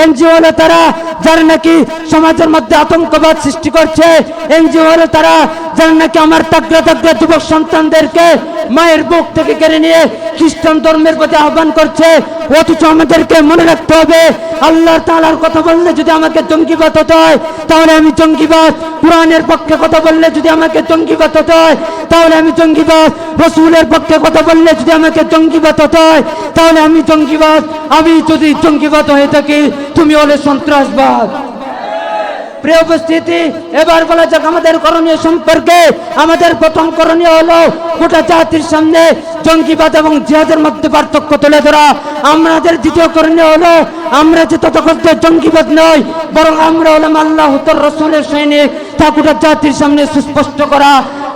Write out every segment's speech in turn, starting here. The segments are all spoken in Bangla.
এনজিও হলো তারা যারা নাকি সমাজের মধ্যে আতঙ্কবাদ সৃষ্টি করছে। এনজিও হলো তারা যারা নাকি আমার তাগড়া তাগড়া যুবক সন্তানদেরকে মায়ের বুক থেকে কেড়ে নিয়ে খ্রিস্টান ধর্মের প্রতি আহ্বান করছে। অথচ আমাদেরকে মনে রাখতে হবে, আল্লাহ তাআলার কথা বললে যদি আমাকে জঙ্গিবাদ হতে হয় তাহলে আমি জঙ্গিবাদ, কোরআনের পক্ষে কথা বললে যদি আমাকে জঙ্গিবাদ হতে হয় তাহলে আমি জঙ্গিবাদ, রাসূলের পক্ষে কথা বললে যদি আমাকে জঙ্গিবাদ হতে হয় তাহলে আমি জঙ্গিবাদ। আমি যদি জঙ্গিবাদ হয়ে থাকি, তুমি হলে সন্ত্রাসবাদ। প্রিয় উপস্থিতি, এবার বলা যাক আমাদের করণীয় সম্পর্কে। আমাদের প্রথম করণীয় হলো গোটা জাতির সামনে জঙ্গিবাদ এবং জিহাদের মধ্যে পার্থক্য তুলে ধরা। আমাদের দ্বিতীয় করণীয় হলো আমরা যে তথাকথিত জঙ্গিবাদ নয়, বরং আমরা হলাম আল্লাহ তার রাসূলের সৈনিক, তা গোটা জাতির সামনে সুস্পষ্ট করা।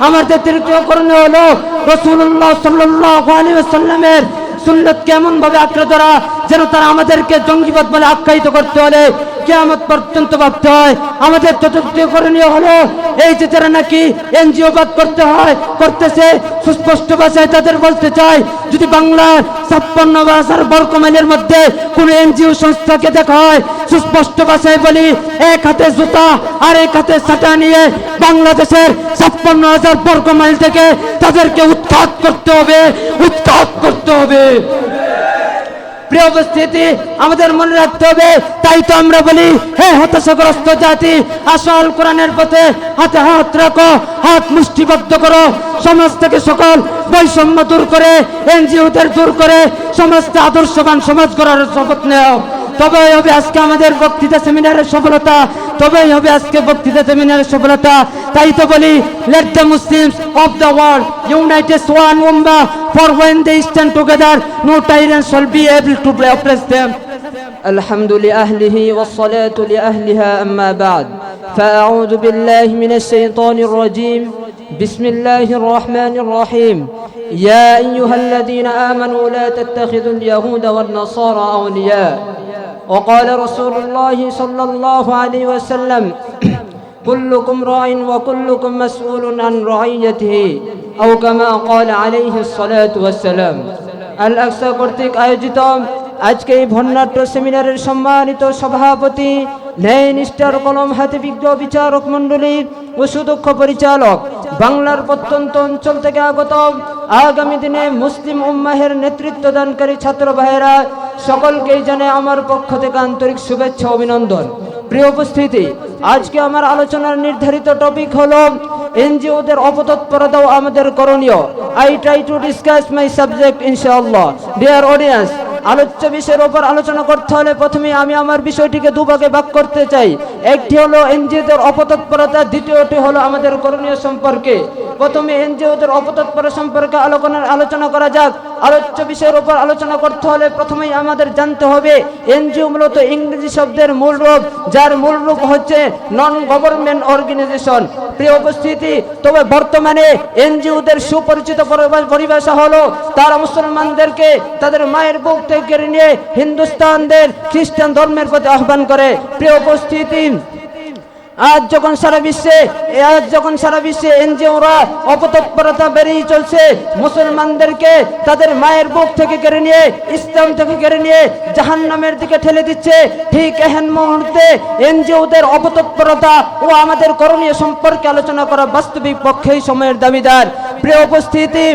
আমাদের তৃতীয় করণীয় হলো রাসূলুল্লাহ সাল্লাল্লাহু আলাইহি ওয়াসাল্লামের সুন্নাতকে এমন ভাবে আঁকড়ে ধরা যেন তারা আমাদেরকে জঙ্গিবাদ বলে আখ্যায়িত করতে হলে কিয়ামত পর্যন্ত ভাবতে হয়। আমাদের চতুর্থ করণীয় হলো এই যে যারা নাকি এনজিও বাদ করতেছে, সুস্পষ্ট ভাষায় তাদের বলতে চাই, যদি বাংলার 56,000 বর্গ মাইলের মধ্যে কোন এনজিও সংস্থাকে দেখা হয়, সুস্পষ্ট ভাষায় বলি, এক হাতে জুতা আর এক হাতে ছাতা নিয়ে বাংলাদেশের 56,000 বর্গ মাইল থেকে তাদেরকে উৎখাত করতে হবে, উৎখাত করতে হবে। প্রিয় উপস্থিতি, আমাদের মনে রাখতে হবে, তাই তো আমরা বলি, হে হতাশাগ্রস্ত জাতি, আসল কোরআনের পথে হাতে হাত রাখো, হাত মুষ্টিবদ্ধ করো, সমাজ থেকে সকল বৈষম্য দূর করে, এনজিওদের দূর করে সমাজকে আদর্শবান সমাজ গড়ার শপথ নেও। তবেই হবে আজকে আমাদের বক্তৃতা সেমিনারের সফলতা, তবেই হবে আজকে বক্তৃতা সেমিনারের সফলতা। তাই তো বলি, let the Muslims of the world unite as one ummah, for when they stand together no tyrant shall be able to oppress them. الحمد لأهله والصلاة لأهلها أما بعد فأعوذ بالله من الشيطان الرجيم بسم الله الرحمن الرحيم يا أيها الذين آمنوا لا تتخذوا اليهود والنصارى أولياء وقال رسول الله صلى الله عليه وسلم كلكم راع وكلكم مسؤول عن رعيته أو كما قال عليه الصلاة والسلام। Al Aqsa কর্তৃক আয়োজিত আজকে এই ভন্নাট্য সেমিনারের সম্মানিত সভাপতি, ন্যায় নিষ্ঠার কলম হাতে বিজ্ঞ বিচারক মণ্ডলী ও সুদক্ষ পরিচালক, বাংলার প্রত্যন্ত অঞ্চল থেকে আগত আগামী দিনে মুসলিম উম্মাহের নেতৃত্ব দানকারী ছাত্র ভাইয়েরা, সকলকেই জানাই আমার পক্ষ থেকে আন্তরিক শুভেচ্ছা অভিনন্দন। প্রিয় উপস্থিতি, আজকে আমার আলোচনার নির্ধারিত টপিক হলো এনজিওদের অপতৎপরতা ও আমাদের করণীয়। I try to discuss my subject ইনশাআল্লাহ। ডিয়ার অডিয়েন্স, আলোচ্য বিষয়ের উপর আলোচনা করতে হলে প্রথমে আমি আমার বিষয়টিকে দুভাগে ভাগ করতে চাই। একটি হলো এনজিওদের অপতৎপরতা, দ্বিতীয়টি হলো আমাদের করণীয় সম্পর্কে। প্রথমে এনজিওদের অপতৎপরতা সম্পর্কে আলোচনা করা যাক। আলোচ্য বিষয়ের উপর আলোচনা করতে হলে প্রথমেই আমাদের জানতে হবে এনজিও মূলত ইংরেজি শব্দের মূল রূপ, যার মূল রূপ হচ্ছে নন গভর্নমেন্ট অর্গানাইজেশন। প্রিয় উপস্থিতি, তবে বর্তমানে এনজিওদের সুপরিচিত পরিভাষা হলো তারা মুসলমানদেরকে তাদের মায়ের বুক থেকে কেড়ে নিয়ে হিন্দুস্তানদের খ্রিস্টান ধর্মের প্রতি আহ্বান করে। প্রিয় উপস্থিতি, আজ যখন সারা বিশ্বে এনজিওরা অপতৎপরতা বেড়েই চলছে, মুসলমানদেরকে তাদের মায়ের বুক থেকে কেড়ে নিয়ে, ইসলাম থেকে কেড়ে নিয়ে জাহান্নামের দিকে ঠেলে দিচ্ছে, ঠিক এহেন মুহূর্তে এনজিওদের অপতৎপরতা ও আমাদের করণীয় সম্পর্কে আলোচনা করা বাস্তবিক পক্ষেই সময়ের দাবিদার। প্রিয় উপস্থিতি,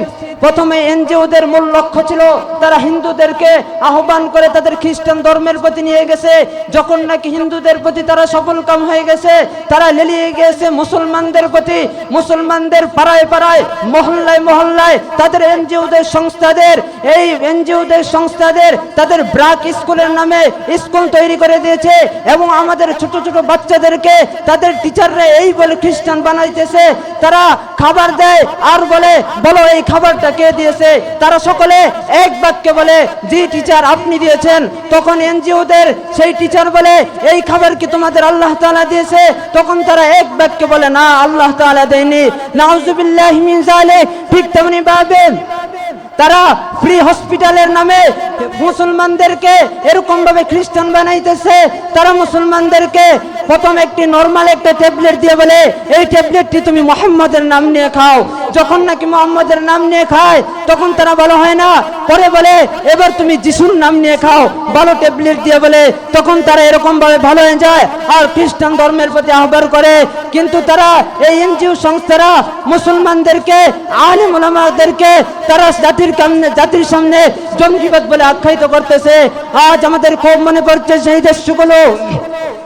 প্রথমে এনজিওদের মূল লক্ষ্য ছিল তারা হিন্দুদেরকে আহ্বান করে তাদের খ্রিস্টান ধর্মের প্রতি নিয়ে গেছে। যখন নাকি হিন্দুদের প্রতি তারা সফলকাম হয়ে গেছে, তারা লেলিয়ে গিয়েছে মুসলমানদের প্রতি। মুসলমানদের পাড়ায় পাড়ায়, মহল্লায় মহল্লায় তাদের এনজিওদের সংস্থাদের তাদের ব্রাক স্কুলের নামে স্কুল তৈরি করে দিয়েছে এবং আমাদের ছোট ছোট বাচ্চাদেরকে তাদের টিচাররা এই বলে খ্রিস্টান বানাইতেছে। তারা খাবার দেয় আর বলে, বলো এই খাবারটা কে দিয়েছে? তারা সকলে এক বাক্যে বলে, জি টিচার আপনি দিয়েছেন। তখন এনজিওদের সেই টিচার বলে, এই খাবার কি তোমাদের আল্লাহ তাআলা দিয়েছে? তখন তারা এক বাক্যে বলে, না আল্লাহ তাআলা দেয়নি। নাউযুবিল্লাহি মিন যালিক। ঠিক তেমনি ভাবে তারা ফ্রি হসপিটালের নামে মুসলমানদেরকে এরকম ভাবে খ্রিস্টান বানাইতেছে। তারা মুসলমানদেরকে প্রথম একটি নরমাল একটা ট্যাবলেট দিয়ে বলে, এই ট্যাবলেটটি তুমি মুহাম্মাদের নাম নিয়ে খাও। যখন নাকি মোহাম্মদের নাম নিয়ে খায় তখন তারা ভালো হয় না, পরে বলে এবার তুমি যিশুর নাম নিয়ে খাও, ভালো ট্যাবলেট দিয়ে বলে, তখন তারা এরকম ভাবে ভালো হয়ে যায় আর খ্রিস্টান ধর্মের প্রতি আহ্বান করে। কিন্তু তারা এই এনজিও সংস্থারা মুসলমানদেরকে, আলেম ওলামাদেরকে তারা জাতির সামনে জঙ্গিবাদ বলে আখ্যায়িত করতেছে। আজ আমাদের খুব মনে পড়ছে সেই দেশগুলো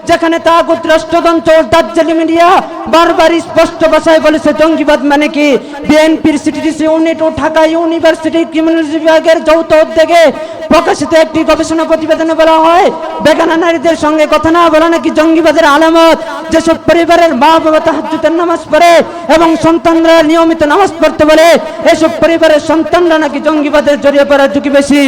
যেখানে তাগুত রাষ্ট্রযন্ত্র দাজ্জালি মিডিয়া বারবার স্পষ্ট ভাষায় বলেছে জঙ্গিবাদ মানে কি। বিএনপির সিটিডিসি ইউনিট ও ঢাকা ইউনিভার্সিটি ক্রিমিনোলজি বিভাগের যৌথ উদ্যোগে প্রকাশিত একটি গবেষণা প্রতিবেদনে বলা হয়, বেগানা নারীদের সঙ্গে কথা না বলা নাকি জঙ্গিবাদের আলামত। যেসব পরিবারের মা বাবা তাহাজ্জুদের নামাজ পড়ে এবং সন্তানরা নিয়মিত নামাজ পড়তে বলে, এসব পরিবারের সন্তানরা নাকি জঙ্গিবাদের জড়িয়ে পড়ার ঝুঁকি বেশি।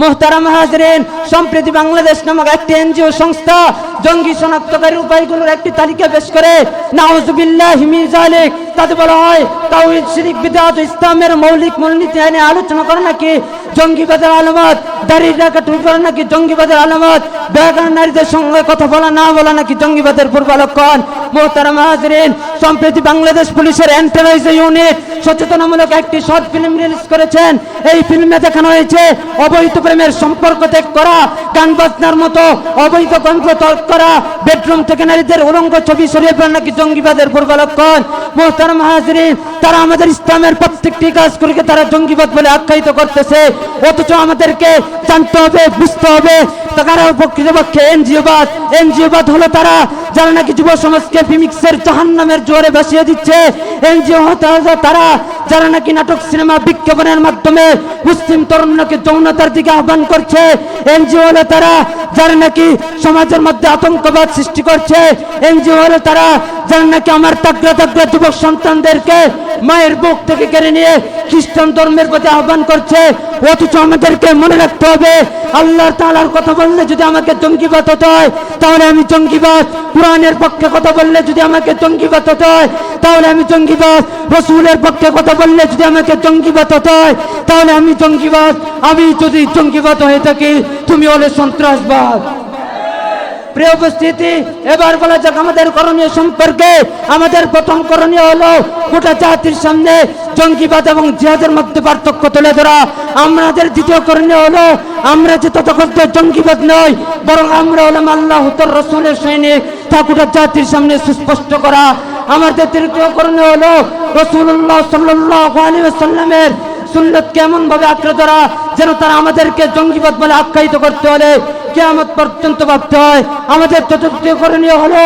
মোহতারাম হাজরিন, সম্প্রতি বাংলাদেশ নামক একটি এনজিও সংস্থা জঙ্গি শনাক্তকারীর উপায়গুলোর একটি তালিকা পেশ করে। নাউজুবিল্লাহি মিন যালিক, তাতে বলা হয় তাওহীদ, শিরক, বিদআত ও ইসলামের মৌলিক মূলনীতি নিয়ে আলোচনা করা নাকি জঙ্গিবাদের আলামত। দাড়ি রাখা, টুপি পরা নাকি জঙ্গিবাদের আলামত। বেগানা নারীদের সঙ্গে কথা বলা না বলা নাকি জঙ্গিবাদের পূর্ব লক্ষণ। মোহতারাম হাজরিন, সম্প্রতি বাংলাদেশ পুলিশের এন্টারপ্রাইজ ইউনিট সচেতনামূলক একটি শর্ট ফিল্ম রিলিজ করেছেন। এই ফিল্মে দেখানো হয়েছে অবৈধ প্রেমের সম্পর্ক ত্যাগ করা, গান বাজনার মতো অবৈধ গল্প ত্যাগ করা, বেডরুম থেকে নারীদের উলঙ্গ ছবি সরিয়ে ফেলা নাকি জঙ্গিবাদের পূর্ব লক্ষণ। মোহতারাম হাজরিন, তারা আমাদের ইসলামের প্রত্যেকটি কাজগুলিকে তারা জঙ্গিবাদ বলে আখ্যায়িত করতেছে, অথচ আমাদেরকে জানতে হবে, বুঝতে হবে তারা প্রকৃতপক্ষে এনজিওবাদ। এনজিওবাদ হলো তারা যারা নাকি যুব সমাজকে ফিমিক্সের জাহান্নামের জোরে ভাসিয়ে দিচ্ছে। এনজিও হতে হবে তারা যারা নাকি নাটক, সিনেমা, বিজ্ঞাপনের মাধ্যমে মুসলিম তরুণকে যৌনতার দিকে আহ্বান করছে। এনজিও হলো তারা যারা নাকি সমাজের মধ্যে আতঙ্কবাদ সৃষ্টি করছে। এনজিও হলো তারা যারা নাকি আমার তাগড়া তাগড়া যুবক সন্তানদেরকে মায়ের বুক থেকে কেড়ে নিয়ে খ্রিস্টান ধর্মের প্রতি আহ্বান করছে। অথচ আমাদেরকে মনে রাখতে হবে, আল্লাহ তাআলার কথা বললে যদি আমাকে জঙ্গিবাদ হতে হয় তাহলে আমি জঙ্গিবাদ। কোরআনের পক্ষে কথা বললে যদি আমাকে জঙ্গিবাদ হতে হয় তাহলে আমি জঙ্গিবাদ। রাসূলের পক্ষে কথা বললে যদি আমাকে জঙ্গিবাদ হতে হয় তাহলে আমি জঙ্গিবাদ। আমি যদি জঙ্গিবাদ হয়ে থাকি, তুমি হলে সন্ত্রাসবাদ। প্রিয় উপস্থিতি, এবার বলা যাক আমাদের করণীয় সম্পর্কে। আমাদের প্রথম করণীয় হলো গোটা জাতির সামনে জঙ্গিবাদ এবং জিহাদের মধ্যে পার্থক্য তুলে ধরা। আমাদের দ্বিতীয় করণীয় হলো আমরা যে তথাকথিত জঙ্গিবাদ নয়, বরং আমরা হলাম আল্লাহ তার রাসূলের সৈনিক, তা গোটা জাতির সামনে সুস্পষ্ট করা। আমাদের তৃতীয় করণীয় হলো রাসূলুল্লাহ সাল্লাল্লাহু আলাইহি ওয়াসাল্লামের সুন্নাত কেমন ভাবে আঁকড়ে ধরা, যেন তারা আমাদেরকে জঙ্গিবাদ বলে আখ্যায়িত করতে হলে কিয়ামত পর্যন্ত ভাবতে হয়। আমাদের চতুর্থ করণীয় হলো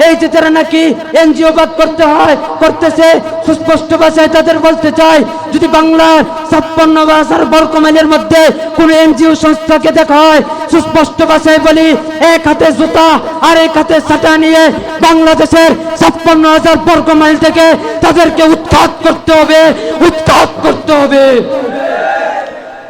এই যে যারা নাকি এনজিওবাদ করতেছে, সুস্পষ্ট ভাষায় তাদের বলতে চাই, যদি বাংলার 56,000 বর্গ মাইলের মধ্যে কোন এনজিও সংস্থাকে দেখা হয়, সুস্পষ্ট ভাষায় বলি, এক হাতে জুতা আর এক হাতে ছাতা নিয়ে বাংলাদেশের 56,000 বর্গ মাইল থেকে তাদেরকে উৎখাত করতে হবে, উৎখাত করতে হবে।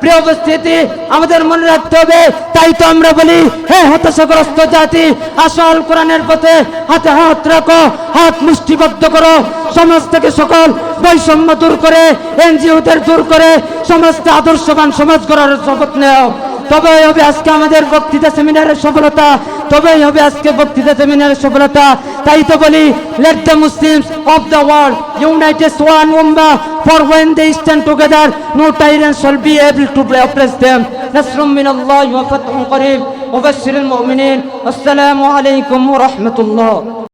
প্রিয় উপস্থিতি, আমাদের মনে রাখতে হবে, তাই তো আমরা বলি, হে হতাশাগ্রস্ত জাতি, আসল কোরআনের পথে হাতে হাত রাখো, হাত মুষ্টিবদ্ধ করো, সমাজ থেকে সকল বৈষম্য দূর করে, এনজিওদের দূর করে সমাজকে আদর্শবান সমাজ গড়ার শপথ নেও। তবেই হবে আজকে আমাদের বক্তৃতা সেমিনারের সফলতা, তবেই হবে আজকে বক্তৃতা সেমিনারের সফলতা। তাই তো বলি, let the Muslims of the world unite as one ummah, for when they stand together no tyrant shall be able to oppress them. Nasrun min Allah wa fathun qareeb wa bashshiril mu'minin. Assalamu alaikum wa rahmatullah.